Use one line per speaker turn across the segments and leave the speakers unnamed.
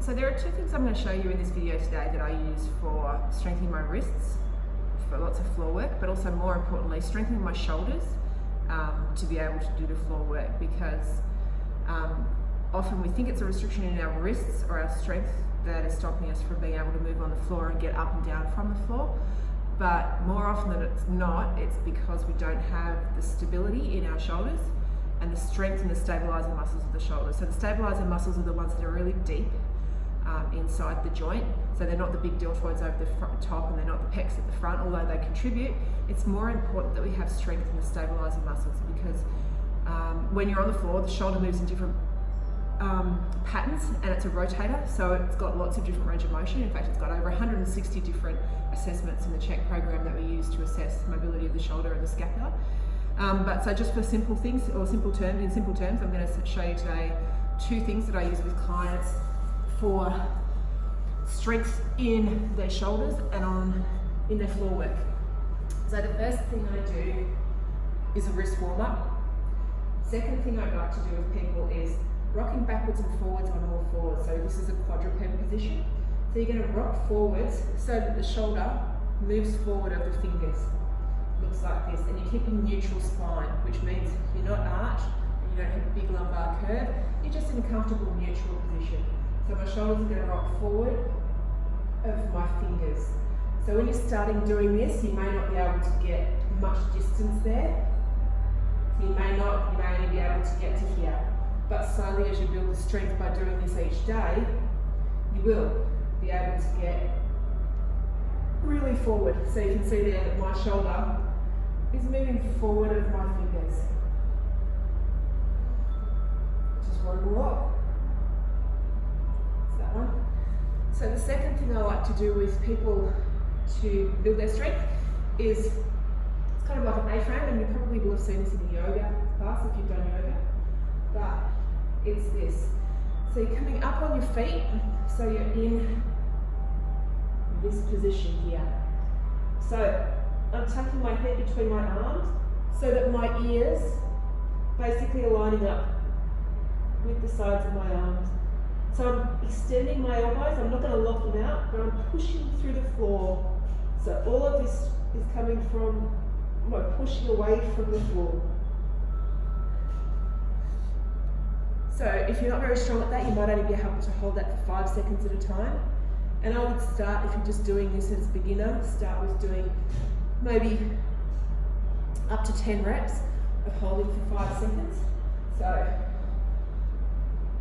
So there are two things I'm going to show you in this video today that I use for strengthening my wrists, for lots of floor work, but also more importantly, strengthening my shoulders to be able to do the floor work, because often we think it's a restriction in our wrists or our strength that is stopping us from being able to move on the floor and get up and down from the floor. But more often than it's not, it's because we don't have the stability in our shoulders and the strength and the stabilizing muscles of the shoulders. So the stabilizing muscles are the ones that are really deep inside the joint. So they're not the big deltoids over the top, and they're not the pecs at the front, although they contribute. It's more important that we have strength in the stabilizing muscles, because when you're on the floor, the shoulder moves in different patterns, and it's a rotator, so it's got lots of different range of motion. In fact, it's got over 160 different assessments in the CHEK program that we use to assess mobility of the shoulder and the scapula. But so just for simple things, or in simple terms, I'm going to show you today two things that I use with clients for strength in their shoulders and in their floor work. So the first thing I do is a wrist warm up. Second thing I'd like to do with people is rocking backwards and forwards on all fours. So this is a quadruped position. So you're going to rock forwards so that the shoulder moves forward of the fingers. Looks like this, and you're keeping neutral spine, which means you're not arched and you don't have a big lumbar curve. You're just in a comfortable neutral position. So my shoulders are going to rock forward of my fingers. So when you're starting doing this, you may not be able to get much distance there. So you may only be able to get to here. But slowly, as you build the strength by doing this each day, you will be able to get really forward. So you can see there that my shoulder is moving forward of my fingers. Just one more. It's that one. So the second thing I like to do with people to build their strength is, it's kind of like an A-frame, and you probably will have seen this in the yoga class if you've done yoga, but it's this. So you're coming up on your feet, so you're in this position here. So I'm tucking my head between my arms so that my ears basically are lining up with the sides of my arms. So I'm extending my elbows. I'm not going to lock them out, but I'm pushing through the floor. So all of this is coming from my pushing away from the floor. So if you're not very strong at that, you might only be able to hold that for 5 seconds at a time. And I would start, if you're just doing this as a beginner, start with doing maybe up to 10 reps of holding for 5 seconds. So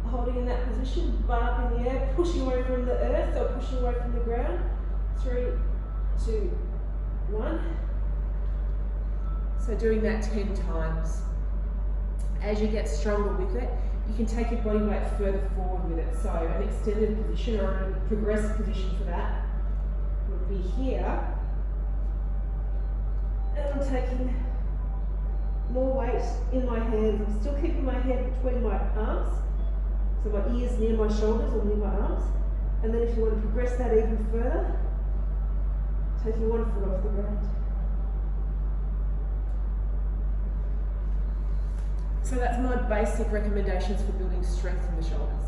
holding in that position, butt up in the air, pushing away from the earth or pushing away from the ground. 3, 2, 1. So doing that 10 times. As you get stronger with it, you can take your body weight further forward with it. So an extended position or a progressive position for that would be here. And I'm taking more weight in my hands. I'm still keeping my head between my arms. So my ears near my shoulders or near my arms. And then if you want to progress that even further, taking one foot off the ground. So that's my basic recommendations for building strength in the shoulders.